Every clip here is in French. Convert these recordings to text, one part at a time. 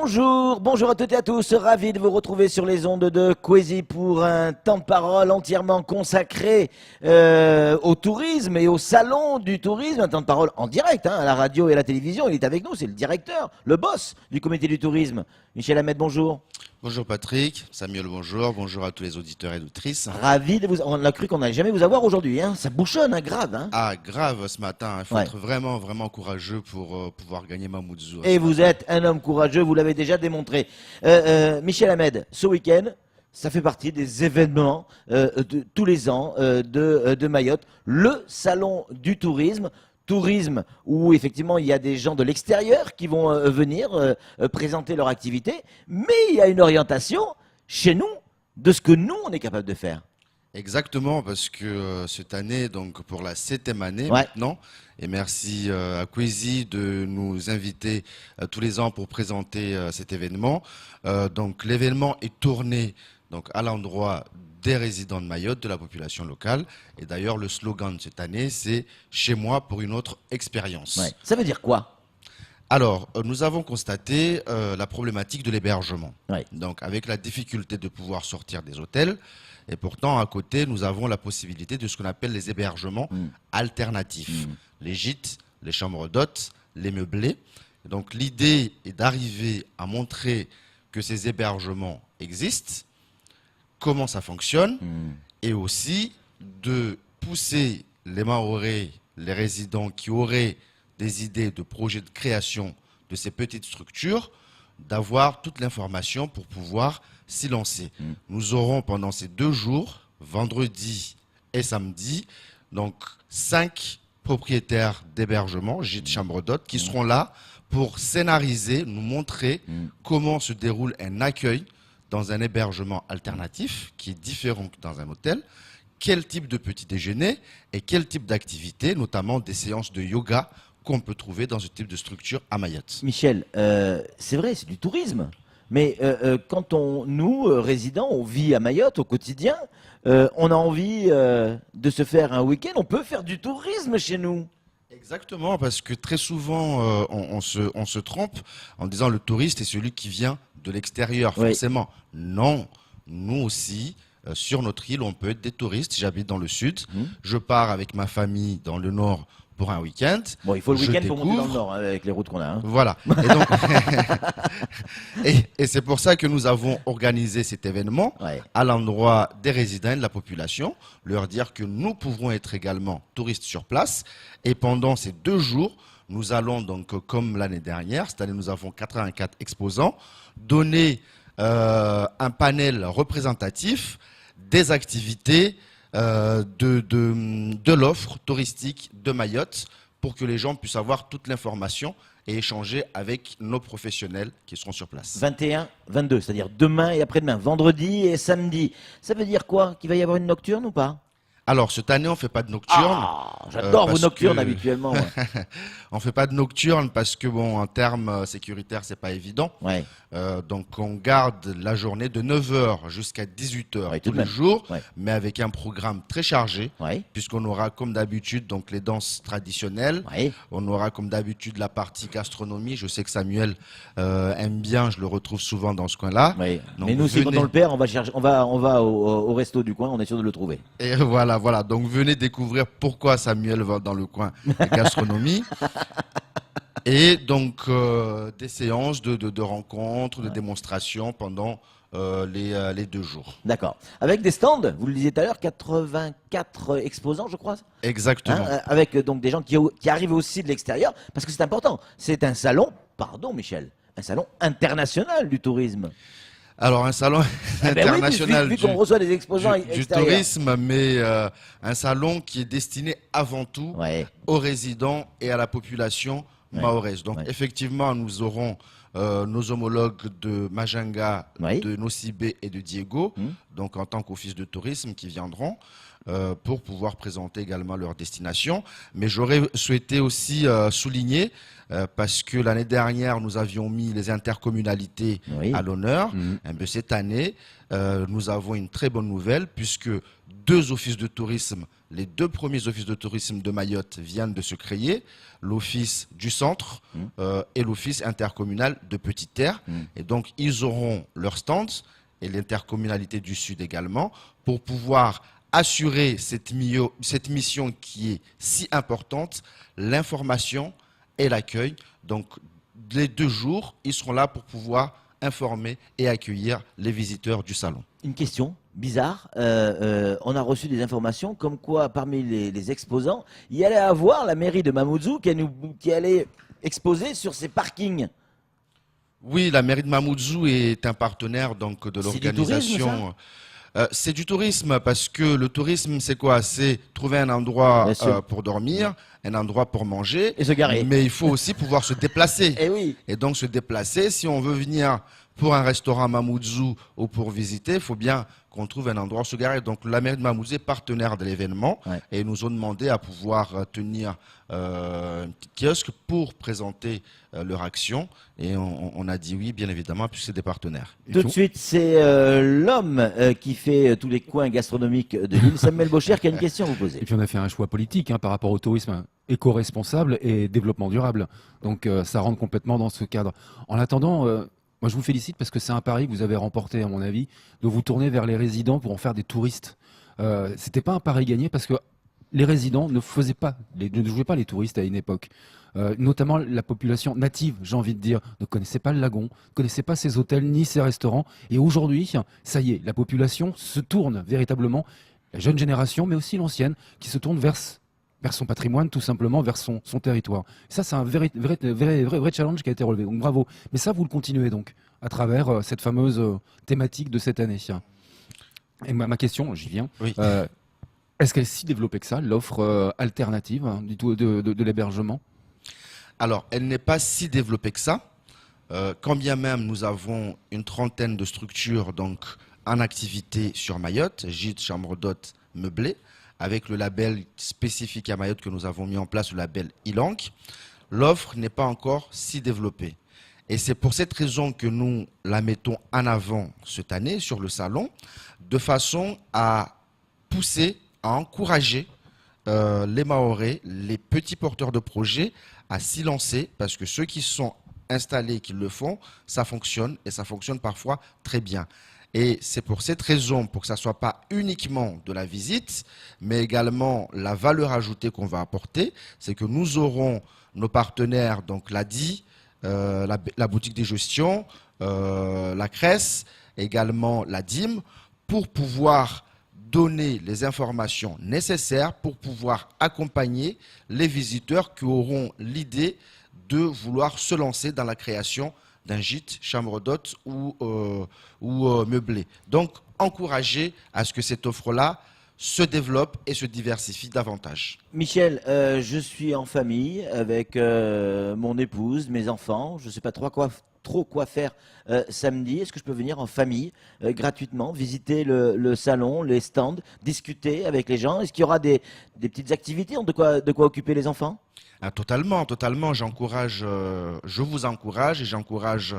Bonjour à toutes et à tous, ravi de vous retrouver sur les ondes de Kwezi pour un temps de parole entièrement consacré au tourisme et au salon du tourisme, un temps de parole en direct, à la radio et à la télévision. Il est avec nous, c'est le directeur, le boss du comité du tourisme. Michel Ahmed, bonjour. Bonjour Patrick, Samuel bonjour à tous les auditeurs et auditrices. Ravi de vous... On a cru qu'on n'allait jamais vous avoir aujourd'hui, ça bouchonne, grave. Ah, grave ce matin, il faut être vraiment courageux pour pouvoir gagner Mamoudzou. Et vous êtes un homme courageux, vous l'avez déjà démontré. Michel Ahmed, ce week-end, ça fait partie des événements de tous les ans de Mayotte, le salon du tourisme. Tourisme où effectivement il y a des gens de l'extérieur qui vont venir présenter leur activité, mais il y a une orientation chez nous de ce que nous on est capable de faire. Exactement, parce que cette année, donc pour la 7e année maintenant, et merci à Kwezi de nous inviter tous les ans pour présenter cet événement. Donc l'événement est tourné donc à l'endroit des résidents de Mayotte, de la population locale. Et d'ailleurs, le slogan de cette année, c'est « Chez moi pour une autre expérience ». Ça veut dire quoi ? Alors, nous avons constaté la problématique de l'hébergement. Donc, avec la difficulté de pouvoir sortir des hôtels, et pourtant, à côté, nous avons la possibilité de ce qu'on appelle les hébergements alternatifs. Les gîtes, les chambres d'hôtes, les meublés. Donc, l'idée est d'arriver à montrer que ces hébergements existent, comment ça fonctionne, et aussi de pousser les Mahorais, les résidents qui auraient des idées de projets de création de ces petites structures, d'avoir toute l'information pour pouvoir s'y lancer. Nous aurons pendant ces 2 jours, vendredi et samedi, donc 5 propriétaires d'hébergement, gîtes, chambres d'hôtes, qui seront là pour scénariser, nous montrer comment se déroule un accueil dans un hébergement alternatif qui est différent que dans un hôtel, quel type de petit déjeuner et quel type d'activité, notamment des séances de yoga qu'on peut trouver dans ce type de structure à Mayotte. Michel, c'est vrai, c'est du tourisme, mais quand nous, résidents, on vit à Mayotte au quotidien, on a envie de se faire un week-end, on peut faire du tourisme chez nous. Exactement, parce que très souvent, on se trompe en disant le touriste est celui qui vient de l'extérieur, forcément. Non, nous aussi, sur notre île, on peut être des touristes. J'habite dans le sud, je pars avec ma famille dans le nord pour un week-end. Bon, il faut le week-end pour monter dans le nord, avec les routes qu'on a. Voilà. Et, donc, et c'est pour ça que nous avons organisé cet événement à l'endroit des résidents et de la population, leur dire que nous pouvons être également touristes sur place. Et pendant ces 2 jours, nous allons donc, comme l'année dernière, cette année nous avons 84 exposants, donner un panel représentatif des activités de l'offre touristique de Mayotte pour que les gens puissent avoir toute l'information et échanger avec nos professionnels qui seront sur place. 21, 22, c'est-à-dire demain et après-demain, vendredi et samedi. Ça veut dire quoi? Qu'il va y avoir une nocturne ou pas? Alors, cette année, on ne fait pas de nocturne. J'adore vos nocturnes habituellement. On ne fait pas de nocturne parce que, bon, en termes sécuritaires, c'est pas évident. Donc, on garde la journée de 9h jusqu'à 18h tous les jours, mais avec un programme très chargé, puisqu'on aura, comme d'habitude, donc les danses traditionnelles. On aura, comme d'habitude, la partie gastronomie. Je sais que Samuel aime bien, je le retrouve souvent dans ce coin-là. Mais nous aussi, quand on le perd, on va au resto du coin, on est sûr de le trouver. Et voilà. Donc, venez découvrir pourquoi Samuel va dans le coin de gastronomie. Et donc, des séances de rencontres, de démonstrations pendant les 2 jours. D'accord. Avec des stands, vous le disiez tout à l'heure, 84 exposants, je crois. Exactement. Avec donc des gens qui arrivent aussi de l'extérieur, parce que c'est important. C'est un salon, pardon Michel, un salon international du tourisme. Alors, un salon international vu qu'on reçoit des exposants du tourisme, mais un salon qui est destiné avant tout aux résidents et à la population mahoraise. Donc, effectivement, nous aurons nos homologues de Majanga, de Nocibé et de Diego, donc en tant qu'office de tourisme qui viendront pour pouvoir présenter également leur destination. Mais j'aurais souhaité aussi souligner, parce que l'année dernière, nous avions mis les intercommunalités à l'honneur. Cette année, nous avons une très bonne nouvelle, puisque 2 offices de tourisme les 2 premiers offices de tourisme de Mayotte viennent de se créer, l'office du centre et l'office intercommunal de Petite Terre. Et donc, ils auront leurs stands et l'intercommunalité du Sud également pour pouvoir assurer cette mission qui est si importante, l'information et l'accueil. Donc, les 2 jours, ils seront là pour pouvoir informer et accueillir les visiteurs du salon. Une question bizarre. On a reçu des informations comme quoi, parmi les exposants, il y allait avoir la mairie de Mamoudzou qui allait exposer sur ses parkings. Oui, la mairie de Mamoudzou est un partenaire donc, de l'organisation. C'est du tourisme parce que le tourisme, c'est quoi? C'est trouver un endroit pour dormir, un endroit pour manger. Et se garer. Mais il faut aussi pouvoir se déplacer. Et oui. Et donc se déplacer, si on veut venir pour un restaurant Mamoudzou ou pour visiter, il faut bien qu'on trouve un endroit où se garer. Donc la mairie de Mamoudzou est partenaire de l'événement et ils nous ont demandé à pouvoir tenir un petit kiosque pour présenter leur action. Et on a dit oui, bien évidemment, puisque c'est des partenaires. Tout de suite, c'est l'homme qui fait tous les coins gastronomiques de l'île, Samuel Bocher, qui a une question à vous poser. Et puis on a fait un choix politique par rapport au tourisme éco-responsable et développement durable. Donc ça rentre complètement dans ce cadre. En attendant, moi je vous félicite parce que c'est un pari que vous avez remporté, à mon avis, de vous tourner vers les résidents pour en faire des touristes. C'était pas un pari gagné parce que les résidents ne jouaient pas les touristes à une époque. Notamment la population native, j'ai envie de dire, ne connaissait pas le lagon, ne connaissait pas ces hôtels ni ces restaurants. Et aujourd'hui, ça y est, la population se tourne véritablement, la jeune génération, mais aussi l'ancienne, qui se tourne vers son patrimoine, tout simplement, vers son territoire. Et ça, c'est un vrai challenge qui a été relevé. Donc bravo. Mais ça, vous le continuez donc, à travers cette fameuse thématique de cette année. Et ma question, j'y viens. Oui. Est-ce qu'elle est si développée que ça, l'offre alternative de l'hébergement ? Alors, elle n'est pas si développée que ça. Quand bien même nous avons une trentaine de structures donc, en activité sur Mayotte, gîtes, chambres d'hôtes, meublés, avec le label spécifique à Mayotte que nous avons mis en place, le label Ilanc, l'offre n'est pas encore si développée. Et c'est pour cette raison que nous la mettons en avant cette année sur le salon, de façon à pousser, à encourager les Mahorais, les petits porteurs de projets, à s'y lancer, parce que ceux qui sont installés, qui le font, ça fonctionne, et ça fonctionne parfois très bien. Et c'est pour cette raison, pour que ça ne soit pas uniquement de la visite, mais également la valeur ajoutée qu'on va apporter, c'est que nous aurons nos partenaires, donc l'ADI, la boutique des gestions, la CRES, également la DIM, pour pouvoir donner les informations nécessaires pour pouvoir accompagner les visiteurs qui auront l'idée de vouloir se lancer dans la création d'un gîte, chambre d'hôtes ou meublé. Donc, encourager à ce que cette offre-là se développe et se diversifie davantage. Michel, je suis en famille avec mon épouse, mes enfants. Je ne sais pas trop quoi faire samedi. Est-ce que je peux venir en famille gratuitement, visiter le salon, les stands, discuter avec les gens? Est-ce qu'il y aura des petites activités, de quoi occuper les enfants? Totalement. J'encourage, je vous encourage et j'encourage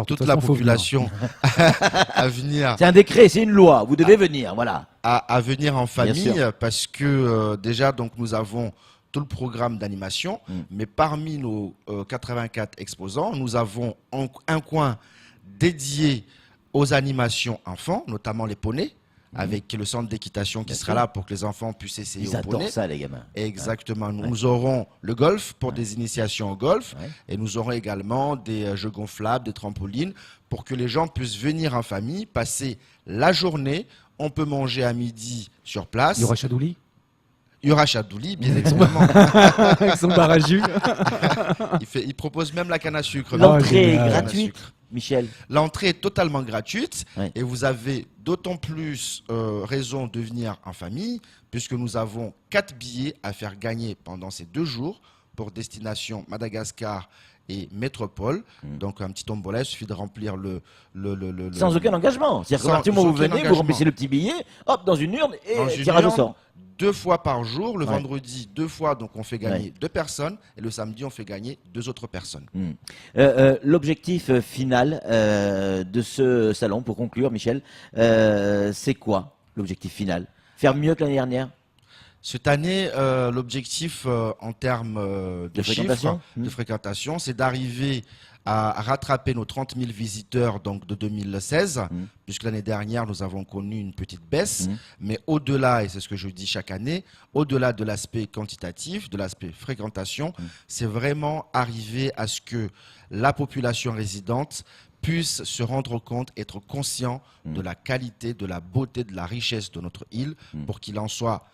toute la population à venir. C'est un décret, c'est une loi. Vous devez venir, voilà. À venir en famille, parce que déjà, donc, nous avons tout le programme d'animation, mais parmi nos 84 exposants, nous avons un coin dédié aux animations enfants, notamment les poneys, avec le centre d'équitation qui sera là pour que les enfants puissent essayer au poney. Ils adorent ça, les gamins. Exactement. Nous aurons le golf pour des initiations au golf et nous aurons également des jeux gonflables, des trampolines pour que les gens puissent venir en famille, passer la journée. On peut manger à midi sur place. Il y aura Chadouli ? Il y aura Chadouli, bien évidemment. Avec son bar à jus. Il propose même la canne à sucre. L'entrée est gratuite, Michel. L'entrée est totalement gratuite et vous avez d'autant plus raison de venir en famille puisque nous avons 4 billets à faire gagner pendant ces 2 jours pour destination Madagascar et métropole. Donc un petit tombola, il suffit de remplir le sans aucun engagement. C'est-à-dire qu'à partir du moment où vous venez, vous remplissez le petit billet, hop, dans une urne et tirage au sort. 2 fois par jour, le vendredi 2 fois, donc on fait gagner 2 personnes, et le samedi on fait gagner 2 autres personnes. L'objectif final de ce salon, pour conclure, Michel, c'est quoi l'objectif final? Faire mieux que l'année dernière? Cette année, l'objectif en termes de chiffres de fréquentation, c'est d'arriver à rattraper nos 30 000 visiteurs donc de 2016, puisque l'année dernière, nous avons connu une petite baisse. Mais au-delà, et c'est ce que je dis chaque année, au-delà de l'aspect quantitatif, de l'aspect fréquentation, c'est vraiment arriver à ce que la population résidente puisse se rendre compte, être conscient de la qualité, de la beauté, de la richesse de notre île, pour qu'il en soit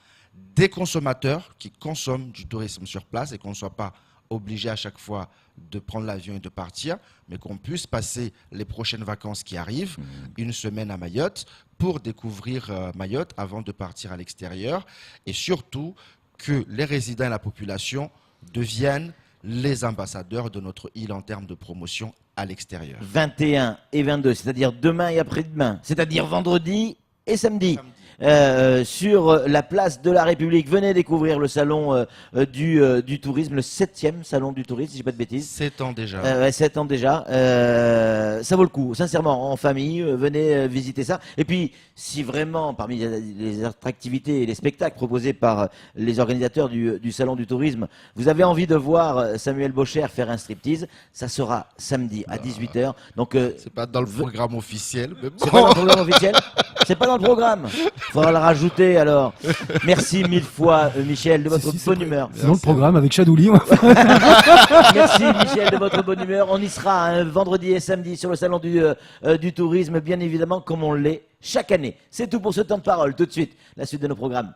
des consommateurs qui consomment du tourisme sur place et qu'on ne soit pas obligé à chaque fois de prendre l'avion et de partir, mais qu'on puisse passer les prochaines vacances qui arrivent, une semaine à Mayotte, pour découvrir Mayotte avant de partir à l'extérieur, et surtout que les résidents et la population deviennent les ambassadeurs de notre île en termes de promotion à l'extérieur. 21 et 22, c'est-à-dire demain et après-demain, c'est-à-dire vendredi et samedi. Sur la place de la République. Venez découvrir le salon du tourisme, le 7e salon du tourisme, si je ne dis pas de bêtises. 7 ans déjà. 7 ans déjà. Ça vaut le coup, sincèrement, en famille, venez visiter ça. Et puis, si vraiment, parmi les attractivités et les spectacles proposés par les organisateurs du salon du tourisme, vous avez envie de voir Samuel Bocher faire un striptease, ça sera samedi à 18h. Donc, c'est pas dans le programme officiel. Mais bon. C'est pas dans le programme officiel. C'est pas dans le programme. Faudra le rajouter alors. Merci mille fois Michel de votre bonne humeur. C'est dans le programme avec Chadouli. Merci Michel de votre bonne humeur. On y sera un vendredi et samedi sur le salon du tourisme, bien évidemment, comme on l'est chaque année. C'est tout pour ce temps de parole. Tout de suite, la suite de nos programmes.